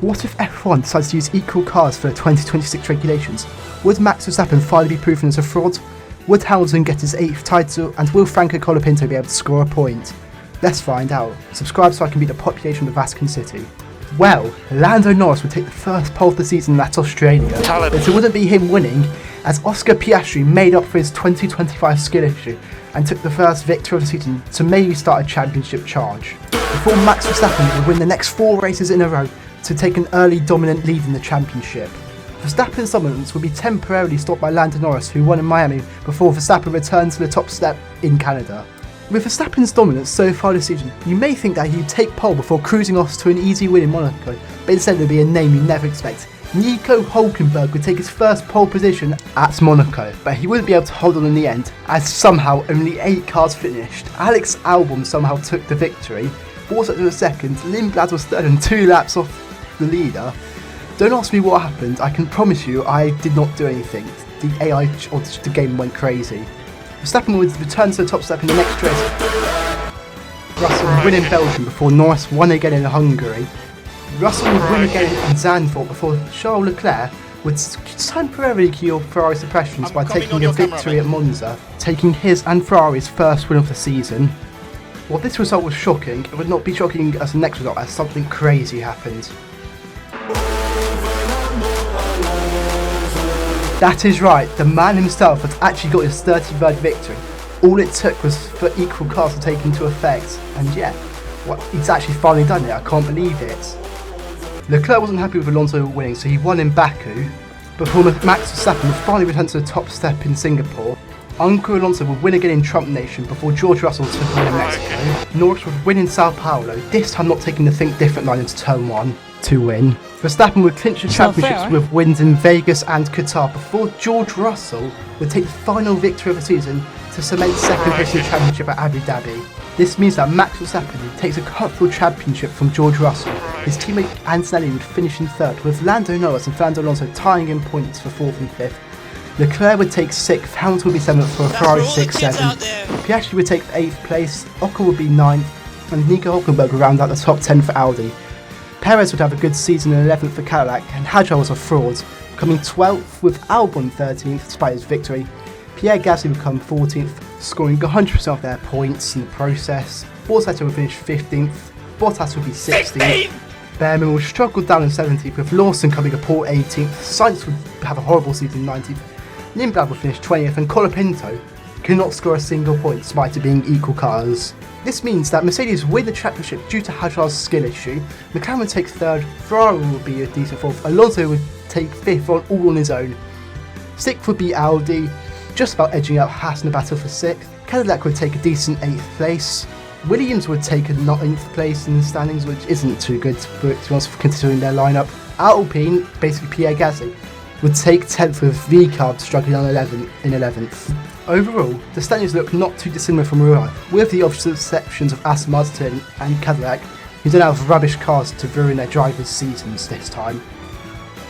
What if F1 decides to use equal cars for the 2026 regulations? Would Max Verstappen finally be proven as a fraud? Would Hamilton get his 8th title, and will Franco Colapinto be able to score a point? Let's find out. Subscribe so I can beat the population of Vatican City. Well, Lando Norris would take the first pole of the season at Australia, but it wouldn't be him winning, as Oscar Piastri made up for his 2025 skill issue and took the first victory of the season to maybe start a championship charge, before Max Verstappen would win the next 4 races in a row to take an early dominant lead in the championship. Verstappen's dominance would be temporarily stopped by Lando Norris, who won in Miami, before Verstappen returned to the top step in Canada. With Verstappen's dominance so far this season, you may think that he'd take pole before cruising off to an easy win in Monaco, but instead it would be a name you never expect. Nico Hülkenberg would take his first pole position at Monaco, but he wouldn't be able to hold on in the end, as somehow only 8 cars finished. Alex Albon somehow took the victory. Bottas was second, Lindblad was third and 2 laps off the leader. Don't ask me what happened, I can promise you I did not do anything. The AI or the game went crazy. Verstappen would return to the top step in the next race. Russell would win in Belgium before Norris won again in Hungary. Russell would win again in Zandvoort before Charles Leclerc would temporarily cure Ferrari's suppressions by taking a victory at Monza, taking his and Ferrari's first win of the season. While this result was shocking, it would not be shocking as the next result, as something crazy happened. That is right, the man himself has actually got his 33rd victory. All it took was for equal cars to take into effect, and yeah, he's actually finally done it, I can't believe it. Leclerc wasn't happy with Alonso winning, so he won in Baku, before Max Verstappen would finally return to the top step in Singapore. Uncle Alonso would win again in Trump Nation before George Russell took a win in Mexico. Norris would win in Sao Paulo, this time not taking the Think Different line into turn 1 to win. Verstappen would clinch the championships with wins in Vegas and Qatar before George Russell would take the final victory of the season to cement second place in the championship at Abu Dhabi. This means that Max Verstappen takes a comfortable championship from George Russell. His teammate Antonelli would finish in 3rd, with Lando Norris and Fernando Alonso tying in points for 4th and 5th. Leclerc would take 6th, Hamilton would be 7th for a Ferrari 6-7. Piastri would take 8th place, Ocon would be 9th, and Nico Hülkenberg would round out the top 10 for Audi. Perez would have a good season in 11th for Cadillac, and Hadjar was a fraud, coming 12th with Albon 13th despite his victory. Pierre Gasly would come 14th, scoring 100% of their points in the process. Bottas would finish 15th, Bottas would be 16th. Behrman would struggle down in 17th, with Lawson coming a poor 18th. Sainz would have a horrible season 19th. Lindblad would finish 20th, and Colapinto could not score a single point despite it being equal cars. This means that Mercedes win the championship due to Hadjar's skill issue. McLaren would take 3rd, Ferrari would be a decent 4th, Alonso would take 5th all on his own. 6th would be Audi, just about edging out Haas in the battle for 6th. Cadillac would take a decent 8th place. Williams would take a 9th place in the standings, which isn't too good for it, to be honest, considering their lineup. Alpine, basically Pierre Gasly, would take 10th with Ricard struggling on 11th. Overall, the standings look not too dissimilar from real life, with the obvious exceptions of Aston Martin and Cadillac, who don't have rubbish cars to ruin their drivers' seasons this time.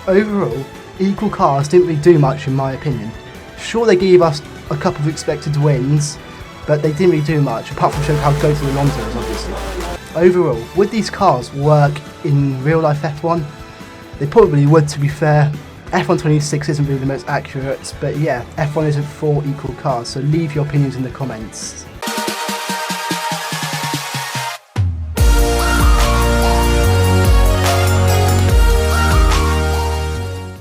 Overall, equal cars didn't really do much in my opinion. Sure, they gave us a couple of expected wins, but they didn't really do much, apart from showing how good Alonso is, obviously. Overall, would these cars work in real life F1? They probably would, to be fair. F1 26 isn't really the most accurate, but yeah, F1 isn't for equal cars, so leave your opinions in the comments.